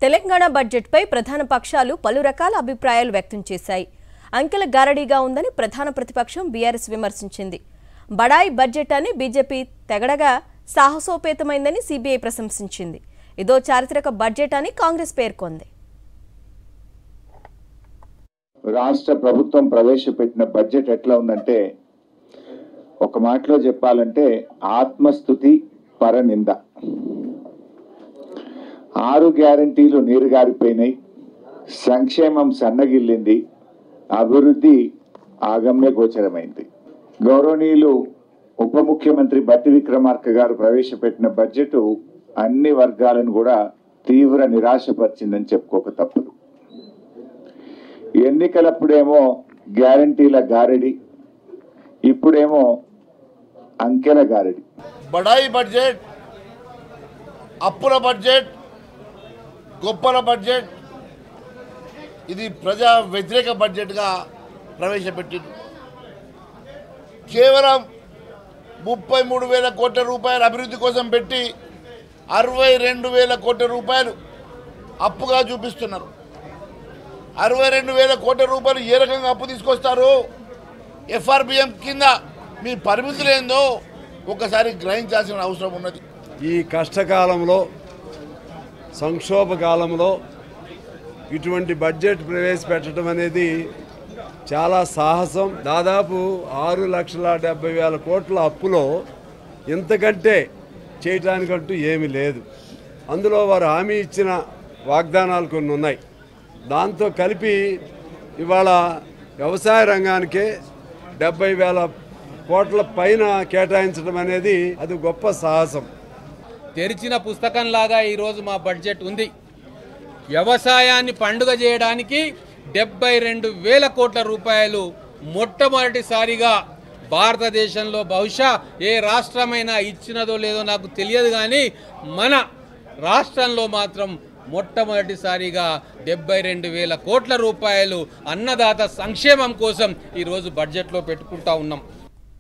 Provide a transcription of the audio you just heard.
తెలంగాణ బడ్జెట్పై ప్రధాన పక్షాలు పలు రకాల అభిప్రాయాలు వ్యక్తం చేశాయి. అంకెల గారడీగా ఉందని ప్రధాన ప్రతిపక్షం బీఆర్ఎస్ విమర్శించింది. బడాయి బడ్జెట్ అని బీజేపీ తెగడగా సాహసోపేతమైందని సీబీఐ ప్రశంసించింది. ఇదో చారిత్రక బడ్జెట్ అని కాంగ్రెస్ పేర్కొంది. రాష్ట్ర ప్రభుత్వం ప్రవేశపెట్టిన బడ్జెట్ ఎట్లా ఉందంటే ఒక మాటలో చెప్పాలంటే ఆత్మస్తుతి పరనింద. 6 గ్యారంటీలు నీరుగారిపోయినాయి, సంక్షేమం సన్నగిల్లింది, అభివృద్ధి ఆగమ్య గోచరమైంది. గౌరవనీయులు ఉప ముఖ్యమంత్రి బట్టి విక్రమార్క గారు ప్రవేశపెట్టిన బడ్జెట్ అన్ని వర్గాలను కూడా తీవ్ర నిరాశపరిచిందని చెప్పుకోక తప్పదు. ఎన్నికలప్పుడేమో గ్యారంటీల గారడి, ఇప్పుడేమో అంకెల గారడి. బడాయి బడ్జెట్, అప్పుల బడ్జెట్, గొప్పల బడ్జెట్, ఇది ప్రజా వ్యతిరేక బడ్జెట్గా ప్రవేశపెట్టింది. కేవలం 33,000 కోట్ల రూపాయల అభివృద్ధి కోసం పెట్టి 62,000 కోట్ల రూపాయలు అప్పుగా చూపిస్తున్నారు. 62,000 కోట్ల రూపాయలు ఏ రకంగా అప్పు తీసుకొస్తారు? ఎఫ్ఆర్బిఎం కింద మీ పరిమితులు ఏందో ఒకసారి గ్రహించాల్సిన అవసరం ఉన్నది. ఈ కష్టకాలంలో, సంక్షోభ కాలంలో ఇటువంటి బడ్జెట్ ప్రవేశపెట్టడం అనేది చాలా సాహసం. దాదాపు 6,70,000 కోట్ల అప్పులో ఇంతకంటే చేయటానికంటూ ఏమీ లేదు. అందులో వారు హామీ ఇచ్చిన వాగ్దానాలు కొన్ని ఉన్నాయి. దాంతో కలిపి ఇవాళ వ్యవసాయ రంగానికే 70,000 కోట్ల పైన కేటాయించడం అనేది అది గొప్ప సాహసం. తెరిచిన పుస్తకంలాగా ఈరోజు మా బడ్జెట్ ఉంది. వ్యవసాయాన్ని పండుగ చేయడానికి 72,000 కోట్ల రూపాయలు మొట్టమొదటిసారిగా భారతదేశంలో, బహుశా ఏ రాష్ట్రమైనా ఇచ్చినదో లేదో నాకు తెలియదు, కానీ మన రాష్ట్రంలో మాత్రం మొట్టమొదటిసారిగా 72,000 కోట్ల రూపాయలు అన్నదాత సంక్షేమం కోసం ఈరోజు బడ్జెట్లో పెట్టుకుంటా ఉన్నాం.